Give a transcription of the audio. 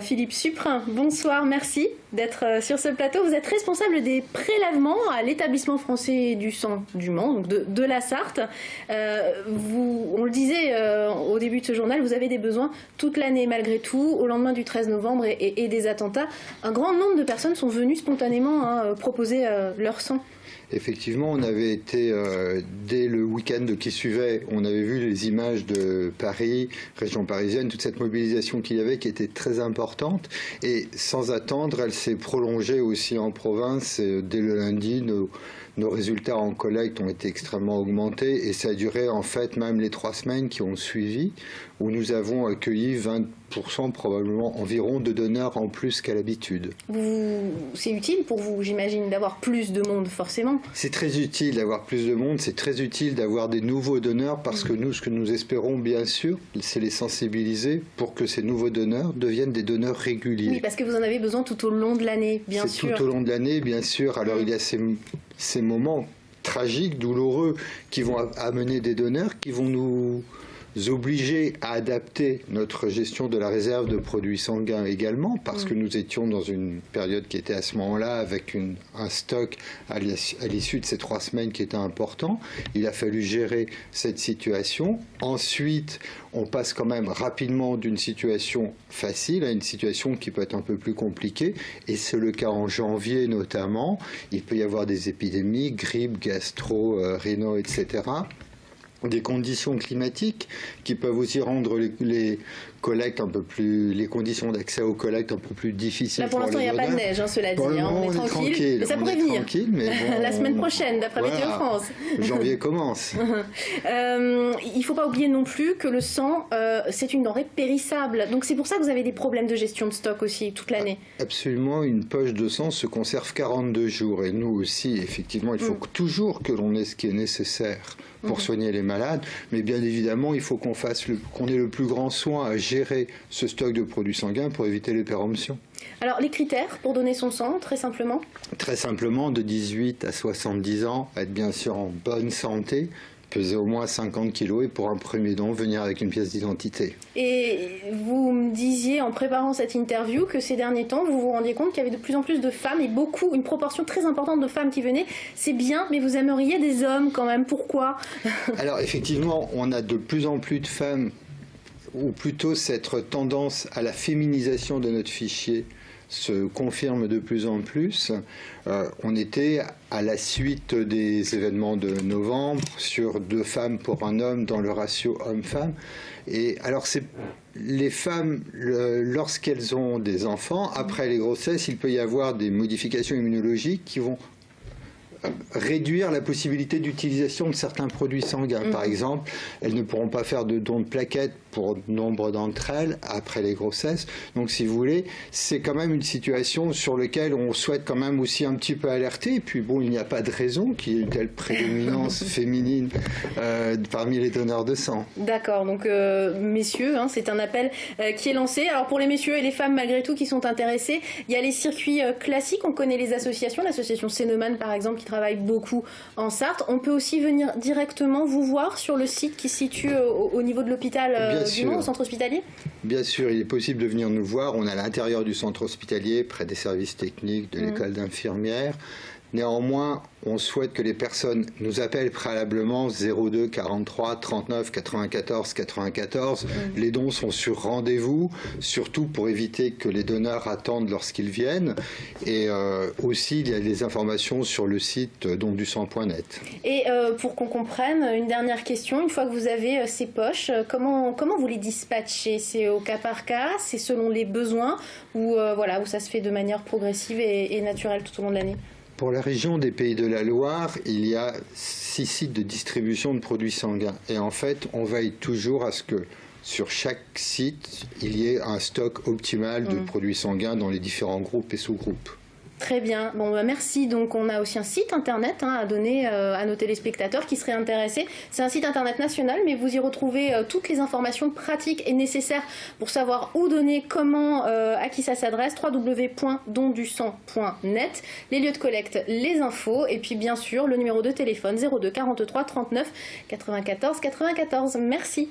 Philippe Suprin, bonsoir, merci d'être sur ce plateau. Vous êtes responsable des prélèvements à l'établissement français du sang du Mans, donc de la Sarthe. On le disait au début de ce journal, vous avez des besoins toute l'année malgré tout. Au lendemain du 13 novembre et des attentats, un grand nombre de personnes sont venues spontanément proposer leur sang. Effectivement, on avait été, dès le week-end qui suivait, on avait vu les images de Paris, région parisienne, toute cette mobilisation qu'il y avait qui était très importante. Et sans attendre, elle s'est prolongée aussi en province. Dès le lundi, nos résultats en collecte ont été extrêmement augmentés et ça a duré en fait même les 3 semaines qui ont suivi, où nous avons accueilli 20% probablement environ de donneurs en plus qu'à l'habitude. C'est utile pour vous, j'imagine, d'avoir plus de monde forcément. C'est très utile d'avoir plus de monde, c'est très utile d'avoir des nouveaux donneurs parce que nous, ce que nous espérons bien sûr, c'est les sensibiliser pour que ces nouveaux donneurs deviennent des donneurs réguliers. Oui, parce que vous en avez besoin tout au long de l'année, bien sûr. C'est tout au long de l'année, bien sûr. Alors il y a ces moments tragiques, douloureux, qui vont amener des donneurs, qui vont nous obliger à adapter notre gestion de la réserve de produits sanguins également, parce que nous étions dans une période qui était à ce moment-là avec un stock à l'issue de ces 3 semaines qui était important. Il a fallu gérer cette situation. Ensuite, on passe quand même rapidement d'une situation facile à une situation qui peut être un peu plus compliquée, et c'est le cas en janvier notamment. Il peut y avoir des épidémies, grippe, gastro, rhino, etc., des conditions climatiques qui peuvent aussi rendre les collectes un peu plus, les conditions d'accès aux collectes un peu plus difficiles. Là pour l'instant il n'y a pas de neige, cela dit, on est tranquille, mais ça pourrait venir mais bon, la semaine prochaine d'après Météo France. Janvier commence. Il ne faut pas oublier non plus que le sang c'est une denrée périssable, donc c'est pour ça que vous avez des problèmes de gestion de stock aussi toute l'année. Absolument, une poche de sang se conserve 42 jours et nous aussi effectivement il faut toujours que l'on ait ce qui est nécessaire pour soigner les malades, mais bien évidemment, il faut qu'on ait le plus grand soin à gérer ce stock de produits sanguins pour éviter les péremptions. Alors, les critères pour donner son sang, très simplement? Très simplement, de 18 à 70 ans, être bien sûr en bonne santé, peser au moins 50 kilos et pour un premier don, venir avec une pièce d'identité. Et vous me disiez en préparant cette interview que ces derniers temps, vous vous rendiez compte qu'il y avait de plus en plus de femmes et une proportion très importante de femmes qui venaient. C'est bien, mais vous aimeriez des hommes quand même. Pourquoi? Alors effectivement, on a de plus en plus de femmes, ou plutôt cette tendance à la féminisation de notre fichier se confirme de plus en plus. On était à la suite des événements de novembre sur 2 femmes pour un homme dans le ratio homme-femme. Et alors les femmes, lorsqu'elles ont des enfants, après les grossesses, il peut y avoir des modifications immunologiques qui vont réduire la possibilité d'utilisation de certains produits sanguins. Par exemple, elles ne pourront pas faire de dons de plaquettes pour nombre d'entre elles après les grossesses. Donc, si vous voulez, c'est quand même une situation sur laquelle on souhaite quand même aussi un petit peu alerter. Et puis, bon, il n'y a pas de raison qu'il y ait une telle prédominance féminine parmi les donneurs de sang. D'accord. Donc, messieurs, c'est un appel qui est lancé. Alors, pour les messieurs et les femmes, malgré tout, qui sont intéressés, il y a les circuits classiques. On connaît les associations. L'association Cénoman, par exemple, qui travaille beaucoup en Sarthe. On peut aussi venir directement vous voir sur le site qui se situe au niveau de l'hôpital du Mans, au centre hospitalier? Bien sûr, il est possible de venir nous voir. On est à l'intérieur du centre hospitalier, près des services techniques de l'école d'infirmières. Néanmoins, on souhaite que les personnes nous appellent préalablement 02 43 39 94 94. Les dons sont sur rendez-vous, surtout pour éviter que les donneurs attendent lorsqu'ils viennent. Et aussi, il y a des informations sur le site dondusang.net. Et pour qu'on comprenne, une dernière question. Une fois que vous avez ces poches, comment vous les dispatchez? C'est au cas par cas? C'est selon les besoins? Ou où ça se fait de manière progressive et naturelle tout au long de l'année? Pour la région des Pays de la Loire, il y a 6 sites de distribution de produits sanguins. Et en fait, on veille toujours à ce que sur chaque site, il y ait un stock optimal de produits sanguins dans les différents groupes et sous-groupes. Très bien. Bon, merci. Donc, on a aussi un site internet à donner à nos téléspectateurs qui seraient intéressés. C'est un site internet national, mais vous y retrouvez toutes les informations pratiques et nécessaires pour savoir où donner, comment, à qui ça s'adresse. www.dondusang.net. Les lieux de collecte, les infos, et puis bien sûr le numéro de téléphone 02 43 39 94 94. Merci.